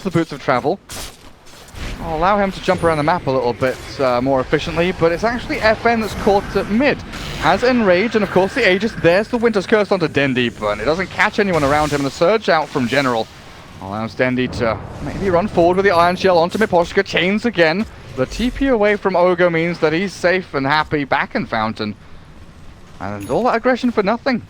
the boots of travel. I'll allow him to jump around the map a little bit more efficiently, but it's actually FN that's caught at mid. Has Enrage, and of course the Aegis. There's the Winter's Curse onto Dendi, but it doesn't catch anyone around him. And the surge out from General allows Dendi to maybe run forward with the Iron Shell onto Miposhka. Chains again. The TP away from Ogo means that he's safe and happy back in Fountain. And all that aggression for nothing.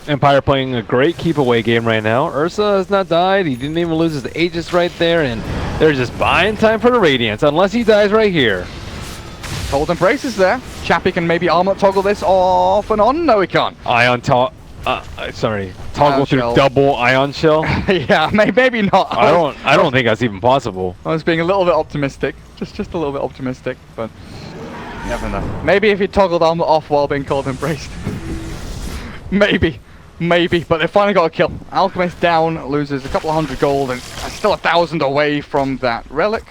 Empire playing a great keep away game right now. Ursa has not died. He didn't even lose his Aegis right there, and they're just buying time for the Radiance unless he dies right here. Cold Embrace is there. Chappie can maybe armor toggle this off and on. No, he can't. Toggle Ion through shell. double Ion Shell. Yeah, maybe not. I don't think that's even possible. I was being a little bit optimistic, just a little bit optimistic, but you never know. Maybe if he toggled armor off while being Cold Embraced. Maybe, but they finally got a kill. Alchemist down, loses a couple of 100 gold, and still 1,000 away from that relic.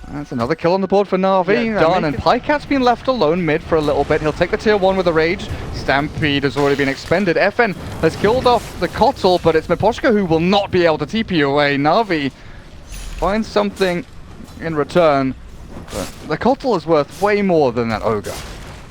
That's another kill on the board for Na'Vi. Yeah, done, and Pykat's been left alone mid for a little bit. He'll take the tier 1 with a rage. Stampede has already been expended. FN has killed off the Kotal, but it's Miposhka who will not be able to TP away. Na'Vi finds something in return, but the Kotal is worth way more than that Ogre.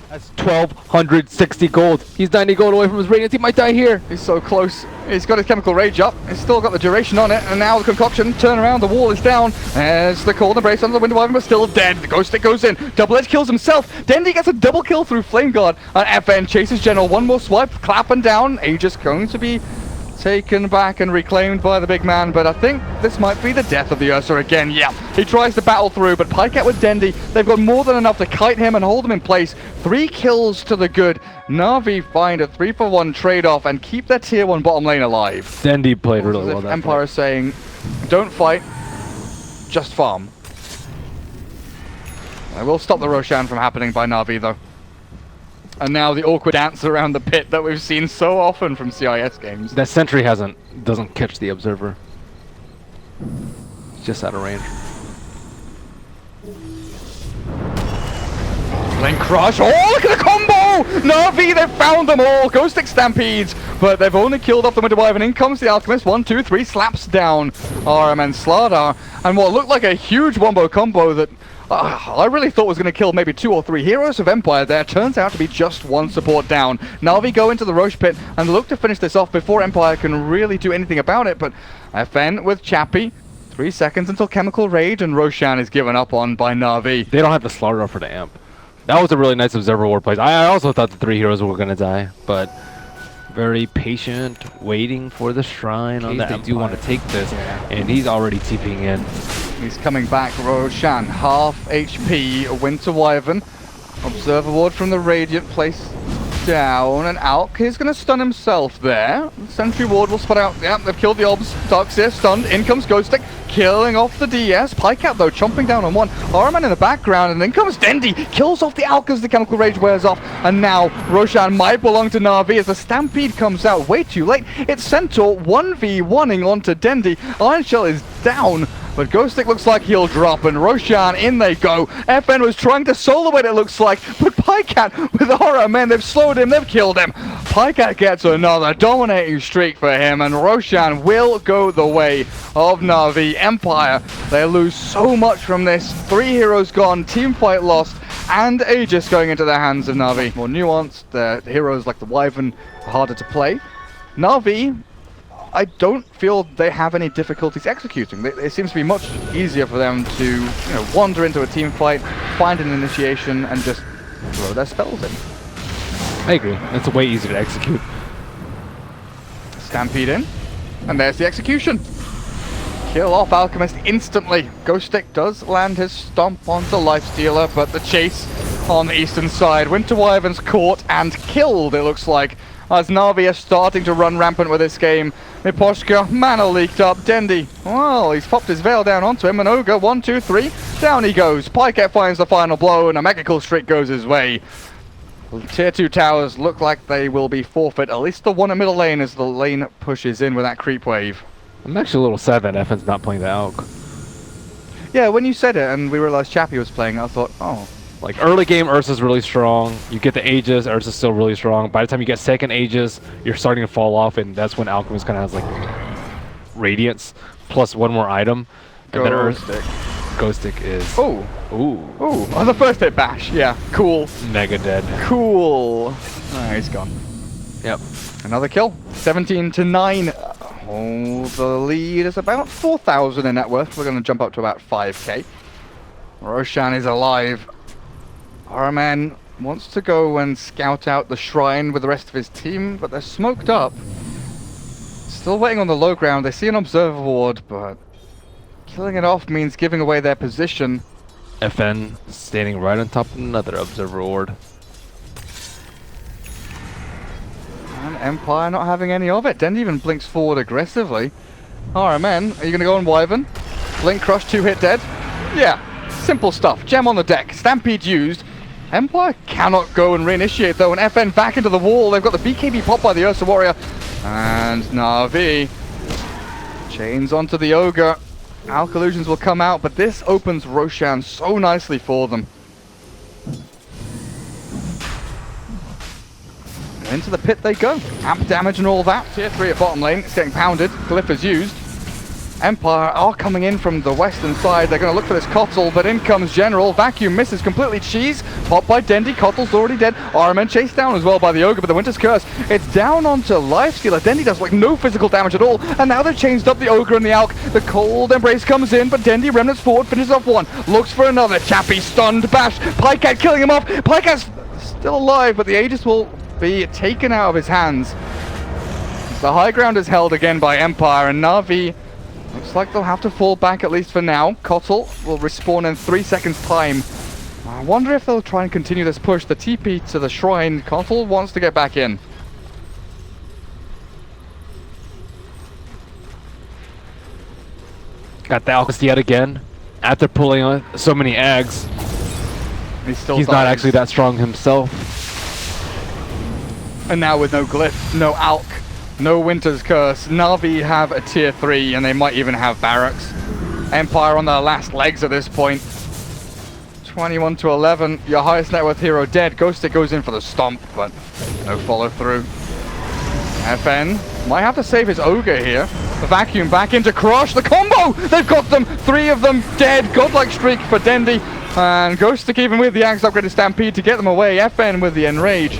That's 1,260 gold. He's 90 gold away from his Radiance. He might die here. He's so close. He's got his Chemical Rage up. He's still got the duration on it. And now the Concoction. Turn around. The wall is down. There's the Cold Embrace under the Winter Wyvern, but still dead. The Ghost Stick goes in. Double Edge kills himself. Dendi gets a double kill through Flame Guard. And FN chases General. One more swipe. Clapping down. Aegis going to be taken back and reclaimed by the big man, but I think this might be the death of the Ursa again. Yeah, he tries to battle through, but Pycat with Dendi, they've got more than enough to kite him and hold him in place. 3 kills to the good. Na'Vi find a 3-for-1 trade-off and keep their tier 1 bottom lane alive. Dendi played really well. Empire is saying, don't fight, just farm. I will stop the Roshan from happening by Na'Vi though. And now the awkward dance around the pit that we've seen so often from CIS games. That sentry doesn't catch the observer. It's just out of range. Lane Crush. Oh, look at the combo! Na'Vi, they've found them all. Ghost Stick Stampedes, but they've only killed off the Winter Wyvern. In comes the Alchemist. 1, 2, 3 slaps down RM and Slardar. And what looked like a huge wombo combo that I really thought was going to kill maybe 2 or 3 heroes of Empire there. Turns out to be just 1 support down. Na'Vi go into the Roche pit and look to finish this off before Empire can really do anything about it. But FN with Chappie. 3 seconds until Chemical Rage, and Roshan is given up on by Na'Vi. They don't have the slaughter for the amp. That was a really nice observer ward place. I also thought the 3 heroes were going to die, but very patient, waiting for the shrine on the Empire. They do want to take this, and he's already TPing in. He's coming back. Roshan, half HP. Winter Wyvern. Observer ward from the Radiant place down. And Alk is going to stun himself there. Sentry ward will spot out. Yeah, they've killed the obs. Darkseer stunned. In comes Ghost Stick, killing off the DS. Pycat though, chomping down on one. Araman in the background, and then comes Dendi. Kills off the Alk as the Chemical Rage wears off. And now Roshan might belong to Na'Vi as the Stampede comes out way too late. It's Centaur 1v1ing onto Dendi. Iron Shell is down. But Ghost Stick looks like he'll drop, and Roshan, in they go. FN was trying to solo it, it looks like, but Pycat with Aura, man, they've slowed him, they've killed him. Pycat gets another dominating streak for him, and Roshan will go the way of Na'Vi. Empire, they lose so much from this. 3 heroes gone, team fight lost, and Aegis going into the hands of Na'Vi. More nuanced, the heroes like the Wyvern are harder to play. Na'Vi, I don't feel they have any difficulties executing. It seems to be much easier for them to, wander into a team fight, find an initiation, and just throw their spells in. I agree. It's way easier to execute. Stampede in, and there's the execution. Kill off Alchemist instantly. Ghost Stick does land his stomp onto Lifestealer, but the chase on the eastern side. Winter Wyvern's caught and killed, it looks like, as Na'Vi are starting to run rampant with this game. Miposhka, mana leaked up. Dendi, well, he's popped his veil down onto him, and Ogre, 1, 2, 3, down he goes. Pycat finds the final blow, and a mega kill streak goes his way. Tier 2 towers look like they will be forfeit, at least the one at middle lane as the lane pushes in with that creep wave. I'm actually a little sad that FN's not playing the Alk. Yeah, when you said it and we realized Chappie was playing, I thought, oh, Like early game, Ursa's really strong. You get the Aegis, Ursa's still really strong. By the time you get second Aegis, you're starting to fall off, and that's when Alchemist kind of has like Radiance plus one more item. And then Ghost Stick is... Oh! Ooh. Ooh! On the first hit bash, yeah. Cool. Mega dead. Cool. Ah, he's gone. Yep. Another kill. 17 to 9. Oh, the lead is about 4,000 in net worth. We're going to jump up to about 5k. Roshan is alive. Araman wants to go and scout out the shrine with the rest of his team, but they're smoked up. Still waiting on the low ground. They see an observer ward, but killing it off means giving away their position. FN standing right on top of another observer ward. And Empire not having any of it. Dendi even blinks forward aggressively. Araman, are you going to go on Wyvern? Blink Crush, 2-hit dead? Yeah. Simple stuff. Gem on the deck. Stampede used. Empire cannot go and reinitiate though, and FN back into the wall. They've got the BKB pop by the Ursa Warrior. And Na'Vi chains onto the Ogre. Alkallusions will come out, but this opens Roshan so nicely for them. Into the pit they go. Amp damage and all that. Tier 3 at bottom lane. It's getting pounded. Glyph is used. Empire are coming in from the western side. They're going to look for this Kotl, but in comes General. Vacuum misses completely. Cheese popped by Dendi. Kotl's already dead. Araman chased down as well by the Ogre, but the Winter's Curse. It's down onto Lifestealer. Dendi does like no physical damage at all, and now they've changed up the Ogre and the Alk. The Cold Embrace comes in, but Dendi remnants forward, finishes off one. Looks for another. Chappie stunned. Bash. Pycat killing him off. Pycat's still alive, but the Aegis will be taken out of his hands. The high ground is held again by Empire, and Na'Vi looks like they'll have to fall back at least for now. Kotl will respawn in 3 seconds time. I wonder if they'll try and continue this push. The TP to the shrine. Kotl wants to get back in. Got the Alchemist yet again. After pulling on so many eggs, he's not actually that strong himself. And now with no Glyph, no Alk, no Winter's Curse, Na'Vi have a tier 3 and they might even have Barracks. Empire on their last legs at this point. 21 to 11, your highest net worth hero dead. Ghost Stick goes in for the stomp, but no follow through. FN might have to save his Ogre here. The Vacuum back into Crush, the combo! They've got them, 3 of them dead. Godlike streak for Dendi. And Ghost Stick even with the Axe upgraded Stampede to get them away. FN with the Enrage.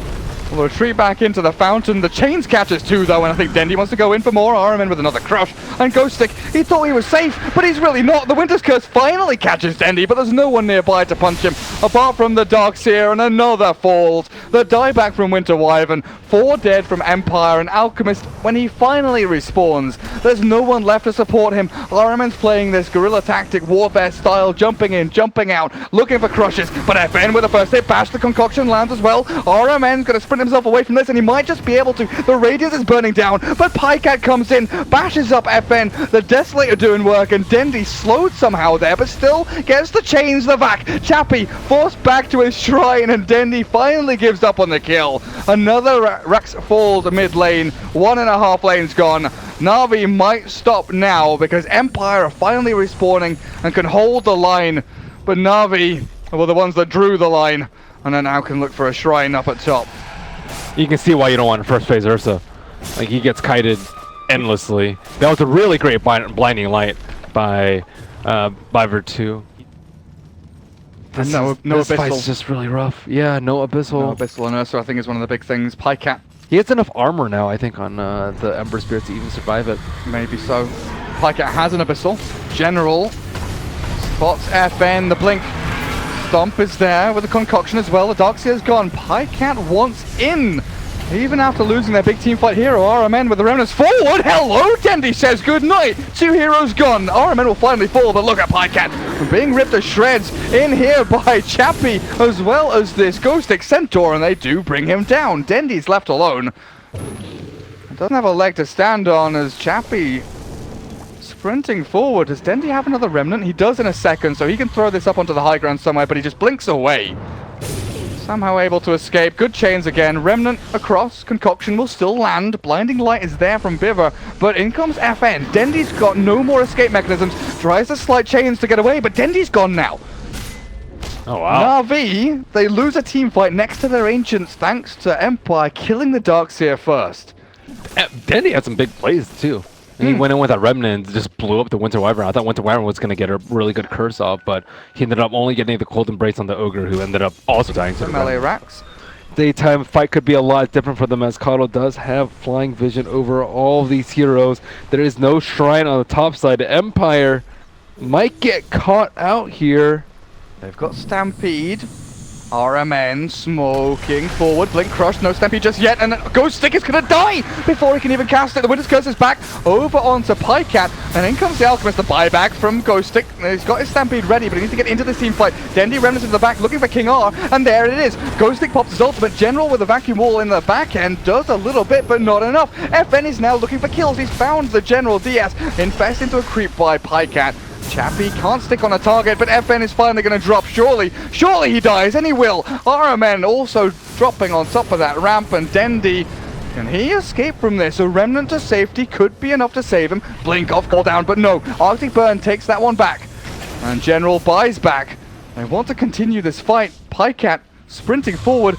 We'll retreat back into the fountain. The chains catches too though, and I think Dendi wants to go in for more. Araman with another Crush. And Ghost Stick, he thought he was safe, but he's really not. The Winter's Curse finally catches Dendi, but there's no one nearby to punch him, apart from the Darkseer, and another falls. The dieback from Winter Wyvern. 4 dead from Empire, and Alchemist, when he finally respawns, there's no one left to support him. Araman's playing this guerrilla tactic, warfare style, jumping in, jumping out, looking for crushes, but FN with the first hit, Bash the concoction lands as well. Araman's gonna sprint himself away from this, and he might just be able to. The Radiance is burning down, but Pycat comes in, bashes up FN, the Desolator doing work, and Dendi slowed somehow there, but still gets the chains, the Vac. Chappie forced back to his shrine, and Dendi finally gives up on the kill. Another Rex falls mid lane, 1.5 lanes gone. Na'Vi might stop now, because Empire are finally respawning and can hold the line, but Na'Vi were the ones that drew the line, and then now can look for a shrine up at top. You can see why you don't want first phase Ursa. Like, he gets kited endlessly. That was a really great blinding light by Virtu. This fight's just really rough. Yeah, no Abyssal. No Abyssal and Ursa, I think, is one of the big things. Pycat. He has enough armor now, I think, on the Ember Spirits to even survive it. Maybe so. Pycat has an Abyssal. General spots FN, the blink. Stomp is there with the concoction as well. The Darkseer's gone. Pycat wants in. Even after losing their big team fight hero, Araman with the remnants forward. Hello, Dendi says good night. 2 heroes gone. Araman will finally fall, but look at Pycat being ripped to shreds in here by Chappie, as well as this Ghost Stick Centaur, and they do bring him down. Dendi's left alone. Doesn't have a leg to stand on as Chappie sprinting forward. Does Dendi have another remnant? He does in a second, so he can throw this up onto the high ground somewhere, but he just blinks away. Somehow able to escape. Good chains again. Remnant across. Concoction will still land. Blinding light is there from Biver, but in comes FN. Dendi's got no more escape mechanisms. Tries to slide chains to get away, but Dendi's gone now. Oh, wow. Na'Vi, they lose a team fight next to their Ancients thanks to Empire killing the Darkseer first. Dendi had some big plays, too. And he went in with that Remnant and just blew up the Winter Wyvern. I thought Winter Wyvern was going to get a really good curse off, but he ended up only getting the Cold Embrace on the Ogre, who ended up also dying to the melee Remnant. racks. Daytime fight could be a lot different for them, as Kato does have flying vision over all of these heroes. There is no shrine on the top side. Empire might get caught out here. They've got Stampede. RMN smoking forward. Blink Crush, no Stampede just yet, and Ghost Stick is going to die before he can even cast it. The Winter's Curse is back over onto Pycat, and in comes the Alchemist, the buyback from Ghost Stick. He's got his Stampede ready, but he needs to get into this team fight. Dendi Remnants into the back, looking for King R, and there it is. Ghost Stick pops his ultimate. General with a vacuum wall in the back end does a little bit, but not enough. FN is now looking for kills. He's found the General DS, infest into a creep by Pycat. Chappie can't stick on a target, but FN is finally going to drop. Surely he dies, and he will. RMN also dropping on top of that ramp, and Dendi, can he escape from this? A remnant to safety could be enough to save him. Blink off, call down, but no. Arctic Burn takes that one back, and General buys back. They want to continue this fight. Pycat sprinting forward.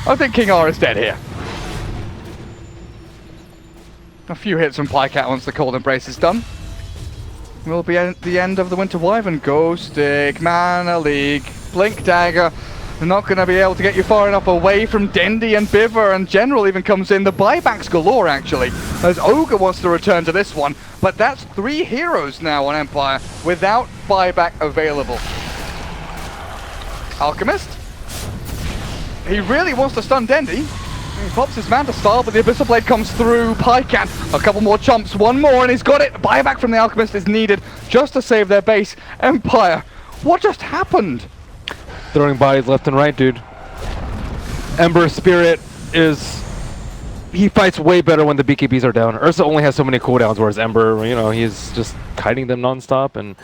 I think King R is dead here. A few hits from Pycat once the Cold Embrace is done. Will be at the end of the Winter Wyvern. Ghost Stick, Mana League, Blink Dagger. They're not going to be able to get you far enough away from Dendi and Biver, and General even comes in. The buybacks galore, actually, as Ogre wants to return to this one. But that's 3 heroes now on Empire without buyback available. Alchemist. He really wants to stun Dendi. He pops his Manta Style, but the Abyssal Blade comes through. Pycat, a couple more chomps, one more, and he's got it. Buyback from the Alchemist is needed just to save their base. Empire, what just happened? Throwing bodies left and right, dude. Ember Spirit is... He fights way better when the BKBs are down. Ursa only has so many cooldowns, whereas Ember, you know, he's just kiting them non-stop and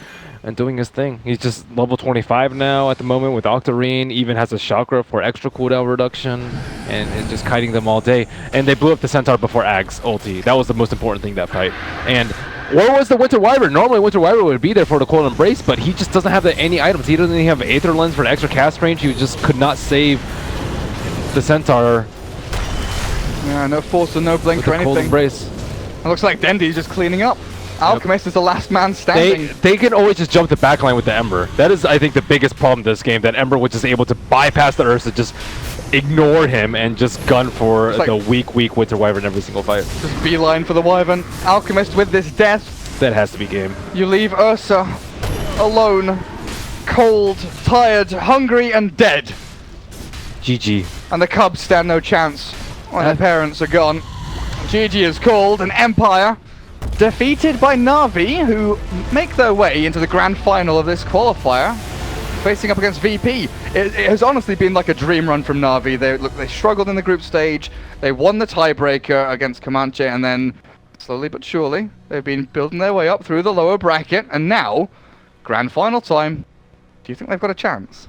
doing his thing. He's just level 25 now at the moment with Octarine, even has a Chakra for extra cooldown reduction, and is just kiting them all day. And they blew up the Centaur before Ag's ulti. That was the most important thing that fight. And where was the Winter Wyvern? Normally Winter Wyvern would be there for the Cold Embrace, but he just doesn't have any items. He doesn't even have Aether Lens for the extra cast range. He just could not save the Centaur. Yeah, no force and no blink or anything. Cold Embrace. It looks like Dendi's just cleaning up. Alchemist is the last man standing. They can always just jump the backline with the Ember. That is, I think, the biggest problem in this game, that Ember was just able to bypass the Ursa, just ignore him, and just gun for the weak Winter Wyvern every single fight. Just beeline for the Wyvern. Alchemist with this death. That has to be game. You leave Ursa alone, cold, tired, hungry, and dead. GG. And the Cubs stand no chance when their parents are gone. GG is called, and Empire defeated by Na'Vi, who make their way into the grand final of this qualifier, facing up against VP. It has honestly been like a dream run from Na'Vi. They struggled in the group stage, they won the tiebreaker against Comanche, and then slowly but surely they've been building their way up through the lower bracket, and now, grand final time. Do you think they've got a chance?